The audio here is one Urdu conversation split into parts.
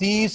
30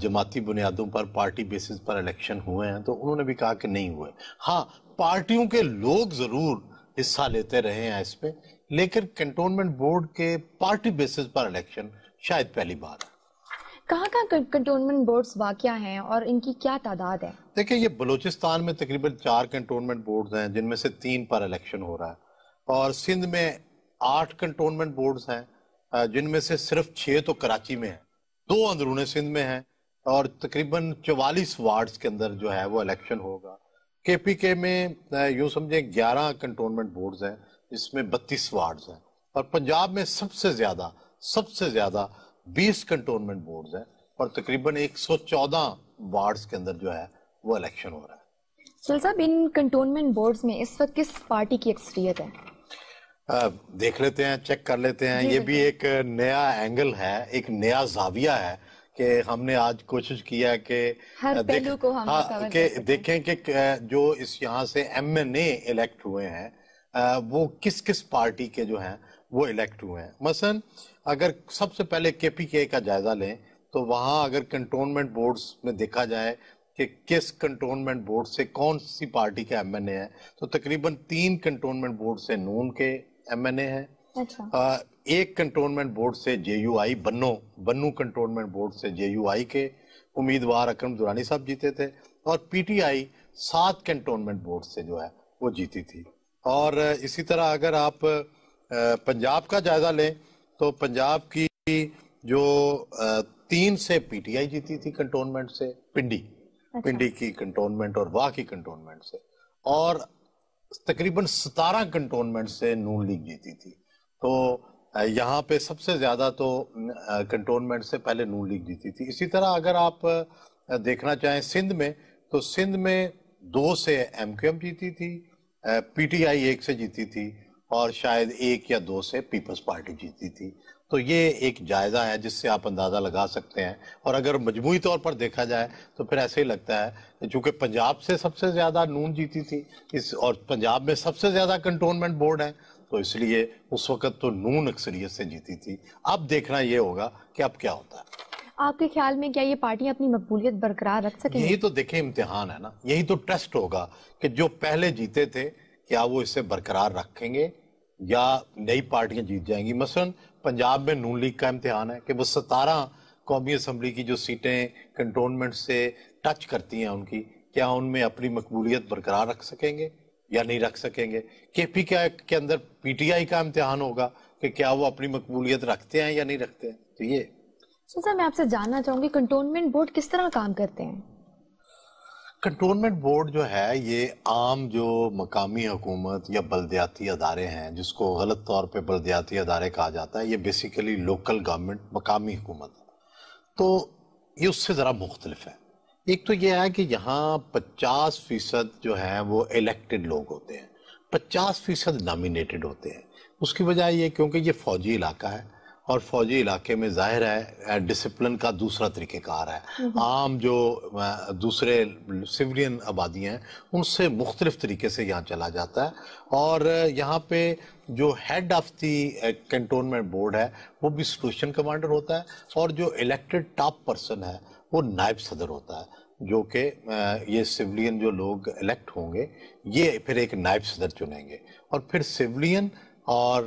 جماعتی بنیادوں پر پارٹی بیسس پر الیکشن ہوئے ہیں، تو انہوں نے بھی کہا کہ نہیں ہوئے. ہاں پارٹیوں کے لوگ ضرور حصہ لیتے رہے ہیں اس میں، لیکن کنٹونمنٹ بورڈ کے پارٹی بیسس پر الیکشن شاید پہلی بار ہے. کہاں کہاں کنٹونمنٹ بورڈز واقع ہیں اور ان کی کیا تعداد ہے؟ دیکھیں یہ بلوچستان میں تقریباً 4 کنٹونمنٹ بورڈز ہیں جن میں سے 3 پر الیکشن ہو رہا ہے، اور سندھ میں 8 کنٹونمنٹ بورڈز ہیں جن میں سے صرف 6 تو کراچی میں ہیں، 2 اندرون سندھ میں ہیں، اور تقریباً 44 وارڈز کے اندر جو ہے وہ الیکشن ہوگا. کے پی کے میں یوں سمجھیں 11 کنٹونمنٹ بورڈز ہیں جس میں 32 وارڈز ہیں، اور پنجاب میں سب سے زیادہ 20 کنٹونمنٹ بورڈز ہیں، اور تقریباً 114 وارڈز کے اندر جو ہے وہ الیکشن ہو رہا ہے. سہیل صاحب ان کنٹونمنٹ بورڈز میں اس وقت کس پارٹی کی اکثریت ہے؟ دیکھ لیتے ہیں، چیک کر لیتے ہیں. یہ بھی ایک نیا اینگل ہے، ایک نیا زاویہ ہے کہ ہم نے آج کوشش کیا کہ ہر پہلو کو ہم کور کر سکیں. دیکھیں کہ جو اس یہاں سے ایم این اے الیکٹ ہوئے ہیں وہ کس کس پارٹی کے جو ہیں وہ الیکٹ ہوئے ہیں. مثلا اگر سب سے پہلے کے پی کے کا جائزہ لیں تو وہاں اگر کنٹونمنٹ بورڈز میں دیکھا جائے کہ کس کنٹونمنٹ بورڈ سے کون سی پارٹی کا ایم این اے ہے، تو تقریباً 3 کنٹونمنٹ بورڈ سے نون کے ایم این اے ہیں، ایک کنٹونمنٹ بورڈ سے جے یو آئی بنو کنٹونمنٹ بورڈ سے جے یو آئی کے امیدوار اکرم دورانی صاحب جیتے تھے، اور P T I 7 cantonment board سے جو ہے وہ جیتی تھی. اور اسی طرح اگر آپ پنجاب کا جائزہ لیں تو پنجاب کی جو 3 سے پی ٹی آئی جیتی تھی کنٹونمنٹ سے، پنڈی کی کنٹونمنٹ اور واہ کی کنٹونمنٹ سے، اور تقریباً 17 کنٹونمنٹ سے نون لیگ جیتی تھی. تو یہاں پہ سب سے زیادہ تو کنٹونمنٹ سے پہلے نون لیگ جیتی تھی. اسی طرح اگر آپ دیکھنا چاہیں سندھ میں تو سندھ میں 2 سے ایم کیو ایم جیتی تھی، پی ٹی آئی 1 سے جیتی تھی، اور شاید 1 یا 2 سے پیپلز پارٹی جیتی تھی. تو یہ ایک جائزہ ہے جس سے آپ اندازہ لگا سکتے ہیں. اور اگر مجموعی طور پر دیکھا جائے تو پھر ایسے ہی لگتا ہے کہ چونکہ پنجاب سے سب سے زیادہ نون جیتی تھی اور پنجاب میں سب سے زیادہ کنٹونمنٹ بورڈ ہیں، تو اس لیے اس وقت تو نون اکثریت سے جیتی تھی. اب دیکھنا یہ ہوگا کہ اب کیا ہوتا ہے. آپ کے خیال میں کیا یہ پارٹیاں اپنی مقبولیت برقرار رکھ سکیں گی؟ یہی تو دیکھیں امتحان ہے نا، یہی تو ٹیسٹ ہوگا کہ جو پہلے جیتے تھے کیا وہ اسے برقرار رکھیں گے یا نئی پارٹیاں جیت جائیں گی. مثلا پنجاب میں نون لیگ کا امتحان ہے کہ وہ 17 قومی اسمبلی کی جو سیٹیں کنٹونمنٹ سے ٹچ کرتی ہیں ان کی، کیا ان میں اپنی مقبولیت برقرار رکھ سکیں گے یا نہیں رکھ سکیں گے. کے پی کے اندر پی ٹی آئی کا امتحان ہوگا کہ کیا وہ اپنی مقبولیت رکھتے ہیں یا نہیں رکھتے ہیں. تو یہ سر میں آپ سے جاننا چاہوں گی کنٹونمنٹ بورڈ کس طرح کام کرتے ہیں؟ کنٹونمنٹ بورڈ جو ہے یہ عام جو مقامی حکومت یا بلدیاتی ادارے ہیں، جس کو غلط طور پہ بلدیاتی ادارے کہا جاتا ہے، یہ بیسیکلی لوکل گورنمنٹ مقامی حکومت ہے. تو یہ اس سے ذرا مختلف ہے. ایک تو یہ ہے کہ یہاں 50% جو ہیں وہ الیکٹڈ لوگ ہوتے ہیں، 50% نامینیٹڈ ہوتے ہیں. اس کی وجہ یہ کیونکہ یہ فوجی علاقہ ہے، اور فوجی علاقے میں ظاہر ہے ڈسپلن کا دوسرا طریقہ کار ہے. عام جو دوسرے سیولین آبادی ہیں ان سے مختلف طریقے سے یہاں چلا جاتا ہے. اور یہاں پہ جو head of the cantonment board ہے وہ بھی سٹیشن کمانڈر ہوتا ہے، اور جو الیکٹڈ ٹاپ پرسن ہے وہ نائب صدر ہوتا ہے، جو کہ یہ سیولین جو لوگ الیکٹ ہوں گے یہ پھر ایک نائب صدر چنیں گے، اور پھر سیولین اور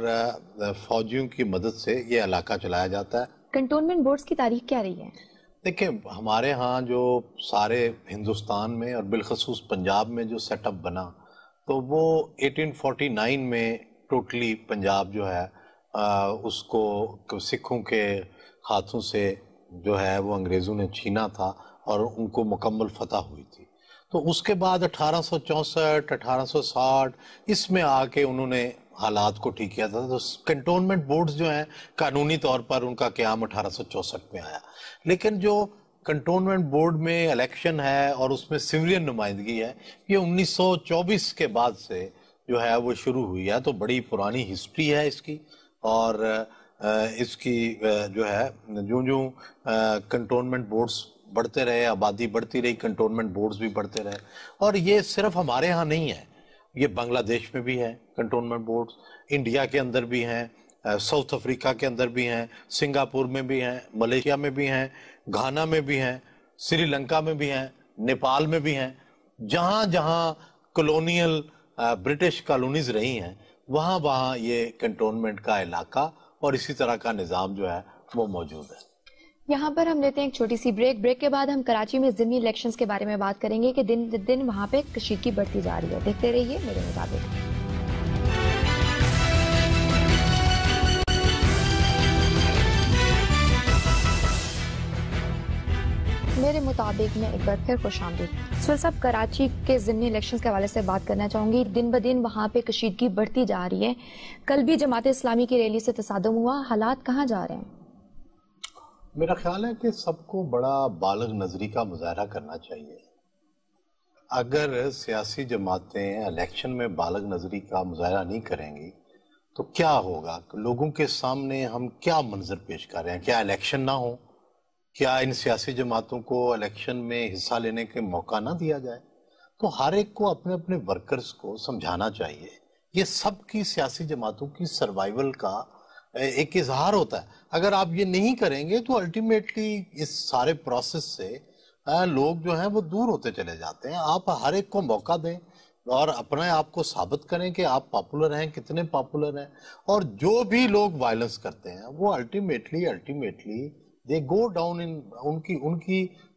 فوجیوں کی مدد سے یہ علاقہ چلایا جاتا ہے. کنٹونمنٹ بورڈز کی تاریخ کیا رہی ہے؟ دیکھیں ہمارے ہاں جو سارے ہندوستان میں اور بالخصوص پنجاب میں جو سیٹ اپ بنا تو وہ 1849 میں ٹوٹلی پنجاب جو ہے اس کو سکھوں کے ہاتھوں سے جو ہے وہ انگریزوں نے چھینا تھا اور ان کو مکمل فتح ہوئی تھی. تو اس کے بعد 1864 1860 اس میں آ کے انہوں نے حالات کو ٹھیک کیا تھا. تو کنٹونمنٹ بورڈز جو ہیں قانونی طور پر ان کا قیام 1864 میں آیا، لیکن جو کنٹونمنٹ بورڈ میں الیکشن ہے اور اس میں سیولین نمائندگی ہے یہ 1924 کے بعد سے جو ہے وہ شروع ہوئی ہے. تو بڑی پرانی ہسٹری ہے اس کی، اور اس کی جو ہے جو کنٹونمنٹ بورڈز بڑھتے رہے، آبادی بڑھتی رہی، کنٹونمنٹ بورڈز بھی بڑھتے رہے. اور یہ صرف ہمارے ہاں نہیں ہے، یہ بنگلہ دیش میں بھی ہے کنٹونمنٹ بورڈز، انڈیا کے اندر بھی ہیں، ساؤتھ افریقہ کے اندر بھی ہیں، سنگاپور میں بھی ہیں، ملیشیا میں بھی ہیں، گھانا میں بھی ہیں، سری لنکا میں بھی ہیں، نیپال میں بھی ہیں. جہاں جہاں کلونیل برٹش کالونیز رہی ہیں وہاں وہاں یہ کنٹونمنٹ کا علاقہ اور اسی طرح کا نظام جو ہے وہ موجود ہے. یہاں پر ہم لیتے ہیں ایک چھوٹی سی بریک کے بعد ہم کراچی میں ضمنی الیکشنز کے بارے میں بات کریں گے کہ دن دن وہاں پہ کشیدگی بڑھتی جا رہی ہے. دیکھتے رہیے میرے مطابق. میرے مطابق میں ایک بار پھر خوش آمدید. سہیل صاحب، کراچی کے ضمنی الیکشنز کے حوالے سے بات کرنا چاہوں گی. دن بدن وہاں پہ کشیدگی بڑھتی جا رہی ہے. کل بھی جماعت اسلامی کی ریلی سے تصادم ہوا. حالات کہاں جا رہے ہیں؟ میرا خیال ہے کہ سب کو بڑا بالغ نظری کا مظاہرہ کرنا چاہیے. اگر سیاسی جماعتیں الیکشن میں بالغ نظری کا مظاہرہ نہیں کریں گی تو کیا ہوگا؟ لوگوں کے سامنے ہم کیا منظر پیش کر رہے ہیں؟ کیا الیکشن نہ ہو؟ کیا ان سیاسی جماعتوں کو الیکشن میں حصہ لینے کے موقع نہ دیا جائے؟ تو ہر ایک کو اپنے اپنے ورکرز کو سمجھانا چاہیے. یہ سب کی سیاسی جماعتوں کی سروائیول کا ایک اظہار ہوتا ہے. اگر آپ یہ نہیں کریں گے تو الٹیمیٹلی اس سارے پروسیس سے لوگ جو ہیں وہ دور ہوتے چلے جاتے ہیں. آپ ہر ایک کو موقع دیں اور اپنے آپ کو ثابت کریں کہ آپ پاپولر ہیں، کتنے پاپولر ہیں. اور جو بھی لوگ وائلنس کرتے ہیں وہ الٹیمیٹلی دے گو ڈاؤن.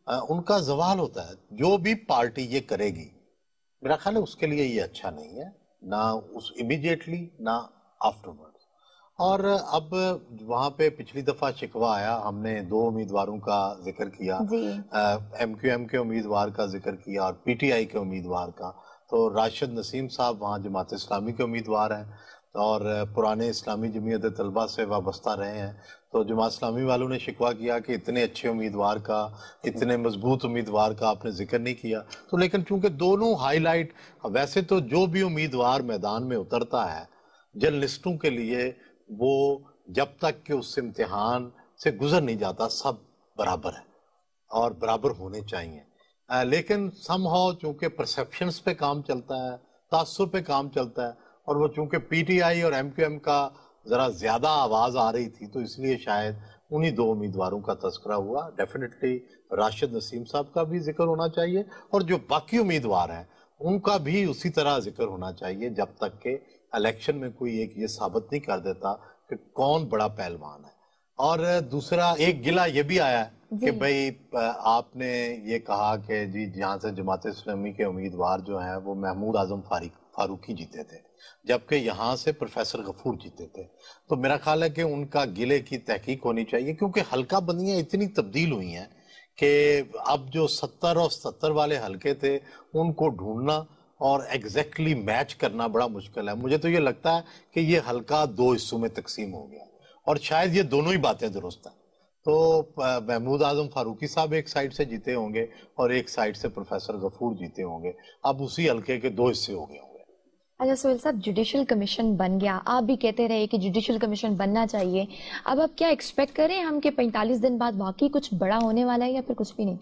ان کا زوال ہوتا ہے. جو بھی پارٹی یہ کرے گی میرا خیال ہے اس کے لیے یہ اچھا نہیں ہے، نہ اس امیڈیٹلی نہ آفٹر. اور اب وہاں پہ پچھلی دفعہ شکوہ آیا، ہم نے 2 امیدواروں کا ذکر کیا، ایم کیو ایم کے امیدوار کا ذکر کیا اور پی ٹی آئی کے امیدوار کا. تو راشد نسیم صاحب وہاں جماعت اسلامی کے امیدوار ہیں اور پرانے اسلامی جمعیت طلبہ سے وابستہ رہے ہیں. تو جماعت اسلامی والوں نے شکوہ کیا کہ اتنے اچھے امیدوار کا، اتنے مضبوط امیدوار کا آپ نے ذکر نہیں کیا. تو لیکن چونکہ دونوں ہائی لائٹ، ویسے تو جو بھی امیدوار میدان میں اترتا ہے جرنلسٹوں کے لیے وہ جب تک کہ اس امتحان سے گزر نہیں جاتا سب برابر ہے اور برابر ہونے چاہیے. لیکن سم ہاؤ چونکہ پرسیپشنز پہ کام چلتا ہے، تاثر پہ کام چلتا ہے، اور وہ چونکہ پی ٹی آئی اور ایم کیو ایم کا ذرا زیادہ آواز آ رہی تھی تو اس لیے شاید انہی 2 امیدواروں کا تذکرہ ہوا. ڈیفینیٹلی راشد نسیم صاحب کا بھی ذکر ہونا چاہیے اور جو باقی امیدوار ہیں ان کا بھی اسی طرح ذکر ہونا چاہیے جب تک کہ الیکشن میں کوئی ایک یہ ثابت نہیں کر دیتا کہ کون بڑا پہلوان ہے. اور دوسرا ایک گلہ یہ بھی آیا کہ بھئی آپ نے یہ کہا کہ جی جہاں سے جماعت اسلامی کے امیدوار جو ہیں وہ محمود اعظم فاروقی جیتے تھے جبکہ یہاں سے پروفیسر غفور جیتے تھے. تو میرا خیال ہے کہ ان کا گلے کی تحقیق ہونی چاہیے کیونکہ حلقہ بندیاں اتنی تبدیل ہوئی ہیں کہ اب جو 70 اور 77 والے حلقے تھے ان کو ڈھونڈنا اور ایگزیکٹلی میچ کرنا بڑا مشکل ہے. مجھے تو یہ لگتا ہے کہ یہ حلقہ 2 حصوں میں تقسیم ہو گیا اور شاید یہ دونوں ہی باتیں درست ہیں. تو محمود اعظم فاروقی صاحب ایک سائڈ سے جیتے ہوں گے اور ایک سائڈ سے پروفیسر غفور جیتے ہوں گے. اب اسی حلقے کے 2 حصے ہو گئے ہوں گے. اچھا سہیل صاحب، جوڈیشل کمیشن بن گیا، آپ بھی کہتے رہے کہ جوڈیشل کمیشن بننا چاہیے. اب آپ کیا ایکسپیکٹ کریں ہم کہ 45 دن بعد واقعی کچھ بڑا ہونے والا ہے یا پھر کچھ بھی نہیں؟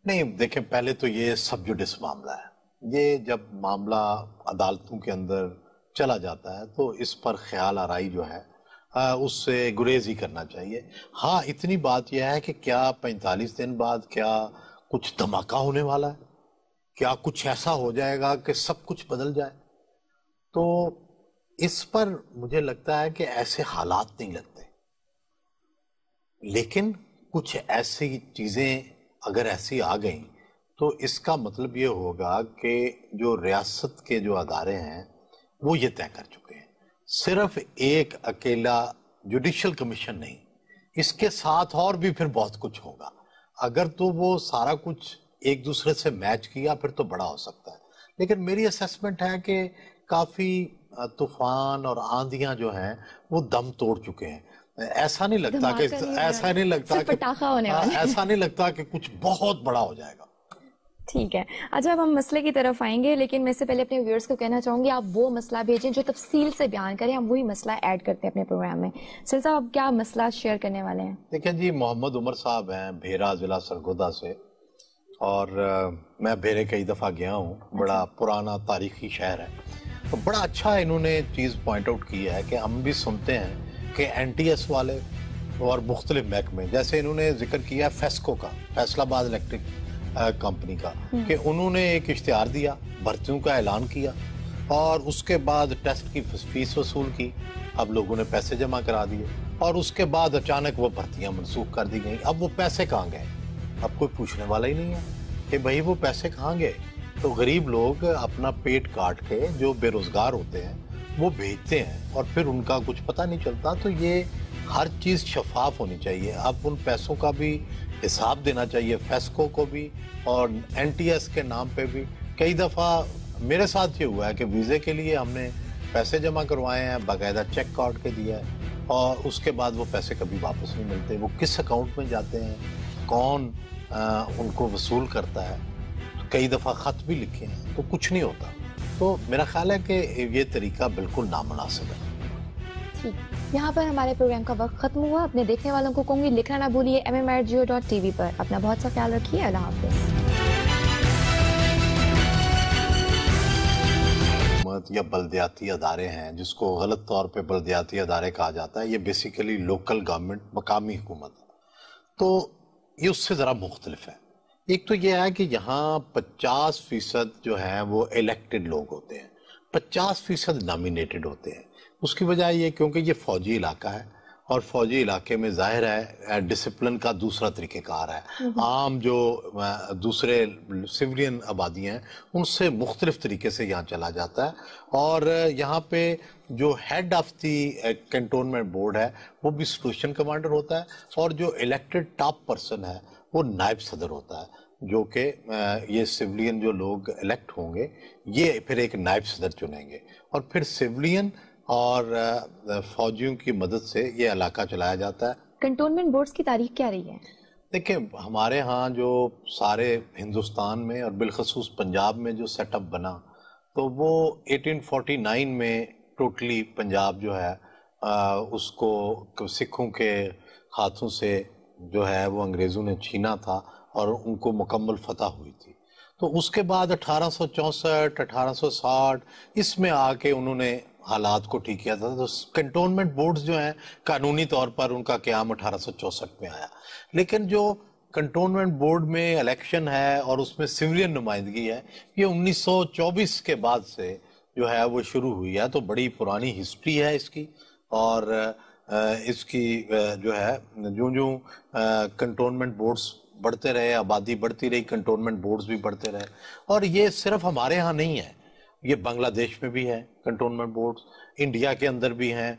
نہیں دیکھیں، پہلے تو یہ سب جوڈس معاملہ ہے. یہ جب معاملہ عدالتوں کے اندر چلا جاتا ہے تو اس پر خیال آرائی جو ہے اس سے گریز ہی کرنا چاہیے. ہاں اتنی بات یہ ہے کہ کیا 45 دن بعد کیا کچھ دھماکہ ہونے والا ہے؟ کیا کچھ ایسا ہو جائے گا کہ سب کچھ بدل جائے؟ تو اس پر مجھے لگتا ہے کہ ایسے حالات نہیں لگتے. لیکن کچھ ایسی چیزیں اگر ایسی آ گئیں تو اس کا مطلب یہ ہوگا کہ جو ریاست کے جو ادارے ہیں وہ یہ طے کر چکے ہیں. صرف ایک اکیلا جوڈیشل کمیشن نہیں، اس کے ساتھ اور بھی پھر بہت کچھ ہوگا. اگر تو وہ سارا کچھ ایک دوسرے سے میچ کیا پھر تو بڑا ہو سکتا ہے. لیکن میری اسیسمنٹ ہے کہ کافی طوفان اور آندیاں جو ہیں وہ دم توڑ چکے ہیں. ایسا نہیں لگتا کہ کچھ بہت بڑا ہو جائے گا. ٹھیک ہے. اچھا اب ہم مسئلے کی طرف آئیں گے لیکن میں سے پہلے اپنے ویورز کو کہنا چاہوں گی آپ وہ مسئلہ بھیجیں جو تفصیل سے بیان کریں، ہم وہی مسئلہ ایڈ کرتے ہیں اپنے پروگرام میں. سہیل صاحب آپ کیا مسئلہ شیئر کرنے والے ہیں؟ دیکھیں جی، محمد عمر صاحب ہیں بھیرا ضلع سرگودا سے، اور میں بھیرے کئی دفعہ گیا ہوں. بڑا پرانا تاریخی شہر ہے. تو بڑا اچھا انہوں نے چیز پوائنٹ آؤٹ کی ہے کہ ہم بھی سنتے ہیں کہ NTS والے اور مختلف محکمے، جیسے انہوں نے ذکر کیا فیسکو کا، فیصل آباد الیکٹرک کمپنی کا، کہ انہوں نے ایک اشتہار دیا، بھرتیوں کا اعلان کیا، اور اس کے بعد ٹیسٹ کی فیس وصول کی، اب لوگوں نے پیسے جمع کرا دیے، اور اس کے بعد اچانک وہ بھرتیاں منسوخ کر دی گئیں۔ اب وہ پیسے کہاں گئے؟ اب کوئی پوچھنے والا ہی نہیں ہے کہ بھئی وہ پیسے کہاں گئے۔ تو غریب لوگ اپنا پیٹ کاٹ کے، جو بے روزگار ہوتے ہیں، وہ بھیجتے ہیں اور پھر ان کا کچھ پتہ نہیں چلتا۔ تو یہ ہر چیز شفاف ہونی چاہیے۔ اب ان پیسوں کا بھی حساب دینا چاہیے، فیسکو کو بھی اور NTS کے نام پہ بھی۔ کئی دفعہ میرے ساتھ یہ ہوا ہے کہ ویزے کے لیے ہم نے پیسے جمع کروائے ہیں، باقاعدہ چیک کاٹ کے دیا ہے، اور اس کے بعد وہ پیسے کبھی واپس نہیں ملتے۔ وہ کس اکاؤنٹ میں جاتے ہیں، کون ان کو وصول کرتا ہے، کئی دفعہ خط بھی لکھے ہیں، تو کچھ نہیں ہوتا۔ تو میرا خیال ہے کہ یہ طریقہ بالکل نامناسب ہے۔ ٹھیک، یہاں پر ہمارے پروگرام کا وقت ختم ہوا۔ اپنے دیکھنے والوں کو کہوں گی لکھنا نہ بھولیے mm@geo.tv پر۔ اپنا بہت سا خیال رکھیے، اللہ حافظ۔ یا بلدیاتی ادارے ہیں، جس کو غلط طور پہ بلدیاتی ادارے کہا جاتا ہے، یہ بیسیکلی لوکل گورنمنٹ، مقامی حکومت ہے۔ تو یہ اس سے ذرا مختلف ہے۔ ایک تو یہ ہے کہ یہاں 50% جو ہیں وہ الیکٹڈ لوگ ہوتے ہیں، 50% نامینیٹڈ ہوتے ہیں۔ اس کی وجہ یہ کیونکہ یہ فوجی علاقہ ہے، اور فوجی علاقے میں ظاہر ہے ڈسپلن کا دوسرا طریقہ کار ہے۔ عام جو دوسرے سویلین آبادیاں ہیں ان سے مختلف طریقے سے یہاں چلا جاتا ہے، اور یہاں پہ جو head of the cantonment board ہے وہ بھی سٹیشن کمانڈر ہوتا ہے، اور جو الیکٹڈ ٹاپ پرسن ہے وہ نائب صدر ہوتا ہے، جو کہ یہ سویلین جو لوگ الیکٹ ہوں گے یہ پھر ایک نائب صدر چنیں گے، اور پھر سویلین اور فوجیوں کی مدد سے یہ علاقہ چلایا جاتا ہے۔ کنٹونمنٹ بورڈز کی تاریخ کیا رہی ہے؟ دیکھیں، ہمارے ہاں جو سارے ہندوستان میں اور بالخصوص پنجاب میں جو سیٹ اپ بنا، تو وہ 1849 میں ٹوٹلی پنجاب جو ہے اس کو سکھوں کے ہاتھوں سے جو ہے وہ انگریزوں نے چھینا تھا، اور ان کو مکمل فتح ہوئی تھی۔ تو اس کے بعد 1864 1860 اس میں آ کے انہوں نے حالات کو ٹھیک کیا تھا۔ تو کنٹونمنٹ بورڈز جو ہیں قانونی طور پر ان کا قیام 1864 میں آیا، لیکن جو کنٹونمنٹ بورڈ میں الیکشن ہے اور اس میں سویلین نمائندگی ہے، یہ 1924 کے بعد سے جو ہے وہ شروع ہوئی ہے۔ تو بڑی پرانی ہسٹری ہے اس کی، اور اس کی جو ہے جو کنٹونمنٹ بورڈز بڑھتے رہے، آبادی بڑھتی رہی، کنٹونمنٹ بورڈز بھی بڑھتے رہے۔ اور یہ صرف ہمارے ہاں نہیں ہے، یہ بنگلہ دیش میں بھی ہے کنٹونمنٹ بورڈز، انڈیا کے اندر بھی ہیں،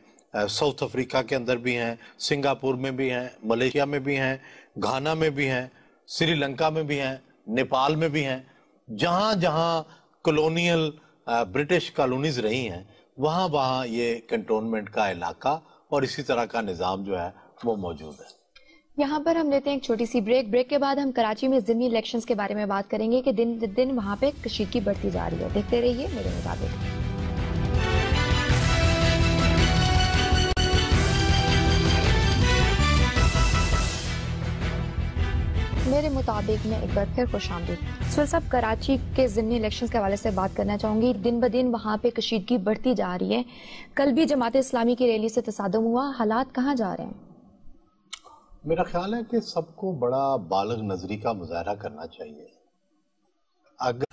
ساؤتھ افریقہ کے اندر بھی ہیں، سنگاپور میں بھی ہیں، ملیشیا میں بھی ہیں، گھانا میں بھی ہیں، سری لنکا میں بھی ہیں، نیپال میں بھی ہیں۔ جہاں جہاں کلونیل برٹش کالونیز رہی ہیں وہاں وہاں یہ کنٹونمنٹ کا علاقہ اور اسی طرح کا نظام جو ہے وہ موجود ہے۔ یہاں پر ہم لیتے ہیں ایک چھوٹی سی بریک کے بعد ہم کراچی میں ضمنی الیکشنز کے بارے میں بات کریں گے کہ دن دن وہاں پہ کشیدگی بڑھتی جا رہی ہے۔ دیکھتے رہیے میرے مطابق۔ میرے مطابق میں ایک بار پھر خوش آمدید۔ سہیل صاحب، کراچی کے ضمنی الیکشنز کے حوالے سے بات کرنا چاہوں گی۔ دن بدن وہاں پہ کشیدگی بڑھتی جا رہی ہے۔ کل بھی جماعت اسلامی کی ریلی سے تصادم ہوا، حالات کہاں جا رہے ہیں؟ میرا خیال ہے کہ سب کو بڑا بالغ نظری کا مظاہرہ کرنا چاہیے۔ اگر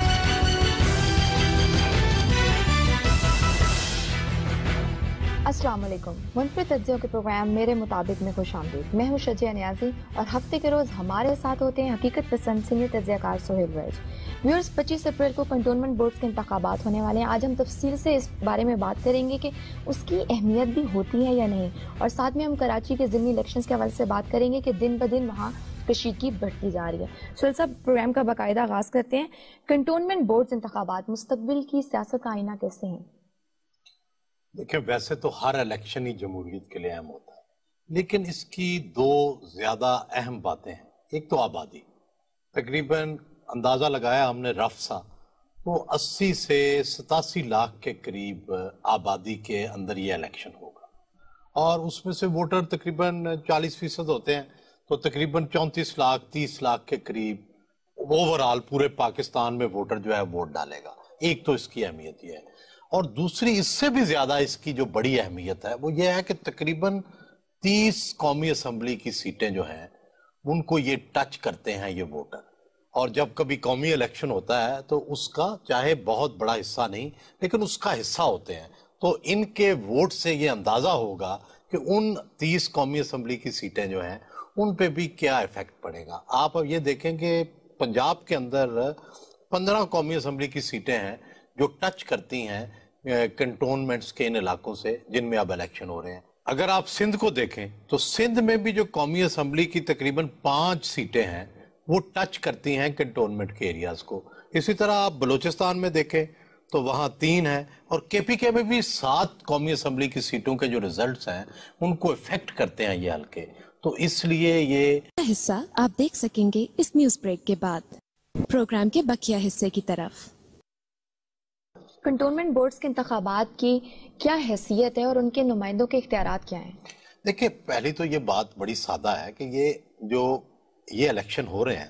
السلام علیکم، منفرد تجزیوں کے پروگرام میرے مطابق میں خوش آمدید۔ میں ہوں شجیہ نیازی، اور ہفتے کے روز ہمارے ساتھ ہوتے ہیں حقیقت پسند سینئر تجزیہ کار سہیل ویج۔ ویورز، 25 اپریل کو کنٹونمنٹ بورڈز کے انتخابات ہونے والے ہیں۔ آج ہم تفصیل سے اس بارے میں بات کریں گے کہ اس کی اہمیت بھی ہوتی ہے یا نہیں، اور ساتھ میں ہم کراچی کے ضمنی الیکشنز کے حوالے سے بات کریں گے کہ دن بدن وہاں کشیدگی بڑھتی جا رہی ہے۔ سہیل صاحب، پروگرام کا باقاعدہ آغاز کرتے ہیں۔ کنٹونمنٹ بورڈز انتخابات مستقبل کی سیاست کا آئینہ کیسے ہیں؟ دیکھیں، ویسے تو ہر الیکشن ہی جمہوریت کے لیے اہم ہوتا ہے، لیکن اس کی دو زیادہ اہم باتیں ہیں۔ ایک تو آبادی، تقریباً اندازہ لگایا ہم نے رف سا، تو 80 سے 87 لاکھ کے قریب آبادی کے اندر یہ الیکشن ہوگا، اور اس میں سے ووٹر تقریباً 40% ہوتے ہیں، تو تقریباً 34 لاکھ 30 لاکھ کے قریب اوورآل پورے پاکستان میں ووٹر جو ہے ووٹ ڈالے گا۔ ایک تو اس کی اہمیت یہ ہے۔ اور دوسری اس سے بھی زیادہ اس کی جو بڑی اہمیت ہے وہ یہ ہے کہ تقریباً 30 قومی اسمبلی کی سیٹیں جو ہیں ان کو یہ ٹچ کرتے ہیں یہ ووٹر. اور جب کبھی قومی الیکشن ہوتا ہے تو اس کا چاہے بہت بڑا حصہ نہیں لیکن اس کا حصہ ہوتے ہیں. تو ان کے ووٹ سے یہ اندازہ ہوگا کہ ان 30 قومی اسمبلی کی سیٹیں جو ہیں ان پہ بھی کیا ایفیکٹ پڑے گا. آپ اب یہ دیکھیں کہ پنجاب کے اندر 15 قومی اسمبلی کی سیٹیں ہیں جو ٹچ کرتی ہیں کنٹونمنٹس کے ان علاقوں سے جن میں اب الیکشن ہو رہے ہیں. اگر آپ سندھ کو دیکھیں تو سندھ میں بھی جو قومی اسمبلی کی تقریباً 5 سیٹیں ہیں وہ ٹچ کرتی ہیں کنٹونمنٹ کے ایریاز کو. اسی طرح آپ بلوچستان میں دیکھیں تو وہاں 3 ہیں اور کے پی کے میں بھی 7 قومی اسمبلی کی سیٹوں کے جو ریزلٹس ہیں ان کو افیکٹ کرتے ہیں یہ حلقے. تو اس لیے یہ حصہ آپ دیکھ سکیں گے اس نیوز بریک کے بعد. پروگرام کے بقیہ حصے کی طرف. کنٹونمنٹ بورڈز کے انتخابات کی کیا حیثیت ہے اور ان کے نمائندوں کے اختیارات کیا ہیں؟ دیکھیں پہلی تو یہ بات بڑی سادہ ہے کہ یہ الیکشن ہو رہے ہیں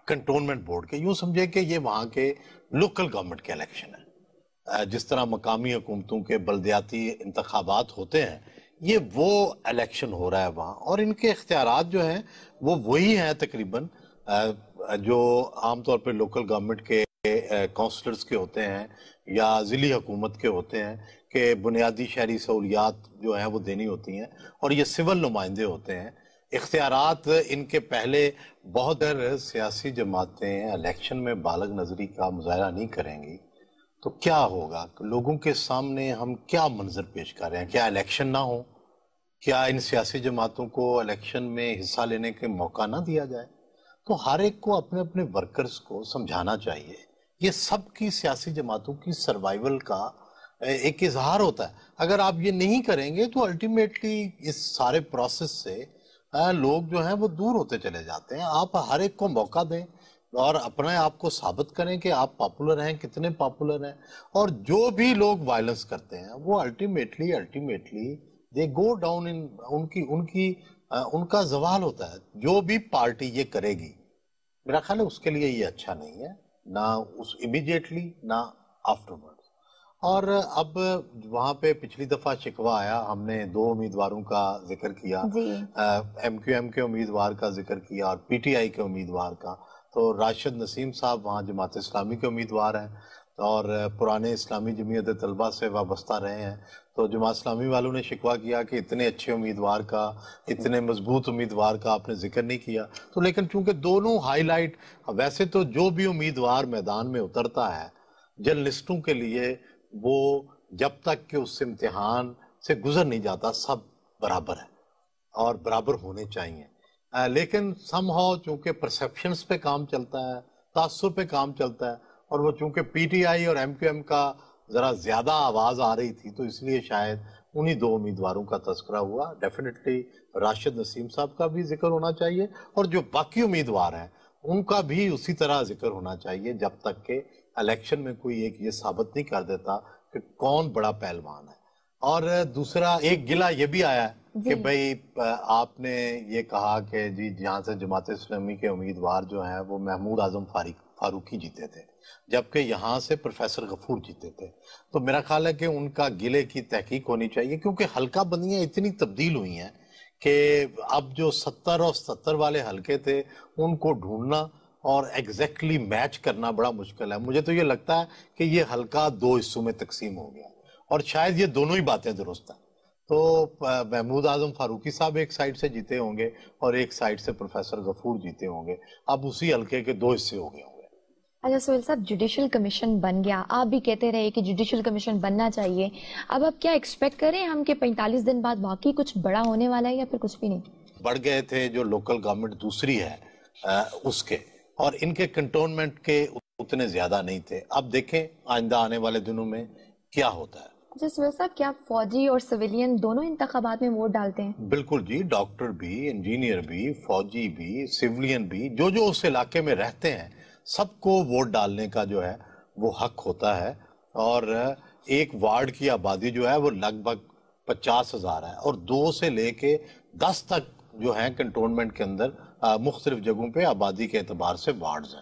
کنٹونمنٹ بورڈ کے، یوں سمجھے کہ یہ وہاں کے لوکل گورنمنٹ کے الیکشن ہیں. جس طرح مقامی حکومتوں کے بلدیاتی انتخابات ہوتے ہیں یہ وہ الیکشن ہو رہا ہے وہاں. اور ان کے اختیارات جو ہیں وہ وہی ہیں تقریباً جو عام طور پہ لوکل گورنمنٹ کے کونسلرز کے ہوتے ہیں یا ضلعی حکومت کے ہوتے ہیں کہ بنیادی شہری سہولیات جو ہیں وہ دینی ہوتی ہیں اور یہ سول نمائندے ہوتے ہیں. اختیارات ان کے پہلے بہت سیاسی جماعتیں الیکشن میں بالغ نظری کا مظاہرہ نہیں کریں گی تو کیا ہوگا؟ لوگوں کے سامنے ہم کیا منظر پیش کر رہے ہیں؟ کیا الیکشن نہ ہو؟ کیا ان سیاسی جماعتوں کو الیکشن میں حصہ لینے کے موقع نہ دیا جائے؟ تو ہر ایک کو اپنے اپنے ورکرز کو سمجھانا چاہیے. یہ سب کی سیاسی جماعتوں کی سروائیول کا ایک اظہار ہوتا ہے. اگر آپ یہ نہیں کریں گے تو الٹیمیٹلی اس سارے پروسیس سے لوگ جو ہیں وہ دور ہوتے چلے جاتے ہیں. آپ ہر ایک کو موقع دیں اور اپنے آپ کو ثابت کریں کہ آپ پاپولر ہیں، کتنے پاپولر ہیں. اور جو بھی لوگ وائلنس کرتے ہیں وہ ultimately they go down in کا زوال ہوتا ہے. جو بھی پارٹی یہ کرے گی میرا خیال ہے اس کے لیے یہ اچھا نہیں ہے، نہ اس امیڈیٹلی نہ آفٹر. اور اب وہاں پہ پچھلی دفعہ شکوہ آیا، ہم نے 2 امیدواروں کا ذکر کیا، ایم کیو ایم کے امیدوار کا ذکر کیا اور پی ٹی آئی کے امیدوار کا. تو راشد نسیم صاحب وہاں جماعت اسلامی کے امیدوار ہیں اور پرانے اسلامی جمعیت طلبہ سے وابستہ رہے ہیں. تو جماعت اسلامی والوں نے شکوہ کیا کہ اتنے اچھے امیدوار کا، اتنے مضبوط امیدوار کا آپ نے ذکر نہیں کیا. تو لیکن چونکہ دونوں ہائی لائٹ، ویسے تو جو بھی امیدوار میدان میں اترتا ہے جرنلسٹوں کے لیے وہ جب تک کہ اس امتحان سے گزر نہیں جاتا سب برابر ہے اور برابر ہونے چاہیے. لیکن سم ہاؤ چونکہ پرسیپشنز پہ کام چلتا ہے، تاثر پہ کام چلتا ہے، اور وہ چونکہ پی ٹی آئی اور ایم کیو ایم کا ذرا زیادہ آواز آ رہی تھی تو اس لیے شاید انہی 2 امیدواروں کا تذکرہ ہوا. ڈیفینیٹلی راشد نسیم صاحب کا بھی ذکر ہونا چاہیے اور جو باقی امیدوار ہیں ان کا بھی اسی طرح ذکر ہونا چاہیے جب تک کہ الیکشن میں کوئی ایک یہ ثابت نہیں کر دیتا کہ کون بڑا پہلوان ہے. اور دوسرا ایک گلہ یہ بھی آیا ہے کہ بھئی آپ نے یہ کہا کہ جی جہاں سے جماعت اسلامی کے امیدوار جو ہیں وہ محمود اعظم فاروقی جیتے تھے جبکہ یہاں سے پروفیسر غفور جیتے تھے. تو میرا خیال ہے کہ ان کا گلے کی تحقیق ہونی چاہیے کیونکہ حلقہ بندیاں اتنی تبدیل ہوئی ہیں کہ اب جو 70 اور 77 والے حلقے تھے ان کو ڈھونڈنا اور ایگزیکٹلی میچ کرنا بڑا مشکل ہے. مجھے تو یہ لگتا ہے کہ یہ حلقہ 2 حصوں میں تقسیم ہو گیا اور شاید یہ دونوں ہی باتیں درست ہیں. تو محمود اعظم فاروقی صاحب ایک سائیڈ سے جیتے ہوں گے اور ایک سائیڈ سے پروفیسر غفور جیتے ہوں گے. اب اسی حلقے کے 2 حصے ہو گئے ہوں گے. اچھا سہیل صاحب، جوڈیشل کمیشن بن گیا، آپ بھی کہتے رہے کہ جوڈیشل کمیشن بننا چاہیے. اب کیا ایکسپیکٹ کریں ہم کہ 45 دن بعد واقعی کچھ بڑا ہونے والا ہے یا پھر کچھ بھی نہیں؟ بڑھ گئے تھے جو لوکل گورنمنٹ دوسری ہے اس کے، اور ان کے کنٹونمنٹ کے اتنے زیادہ نہیں تھے. اب دیکھیں آئندہ آنے والے دنوں میں کیا ہوتا ہے. اچھا سہیل صاحب، کیا فوجی اور سویلین دونوں انتخابات میں ووٹ ڈالتے ہیں؟ بالکل جی، ڈاکٹر بھی، انجینئر بھی، فوجی بھی، سویلین بھی، جو اس علاقے میں رہتے ہیں سب کو ووٹ ڈالنے کا جو ہے وہ حق ہوتا ہے. اور ایک وارڈ کی آبادی جو ہے وہ لگ بھگ 50,000 ہے اور 2 سے لے کے 10 تک جو ہیں کنٹونمنٹ کے اندر مختلف جگہوں پہ آبادی کے اعتبار سے وارڈز ہیں.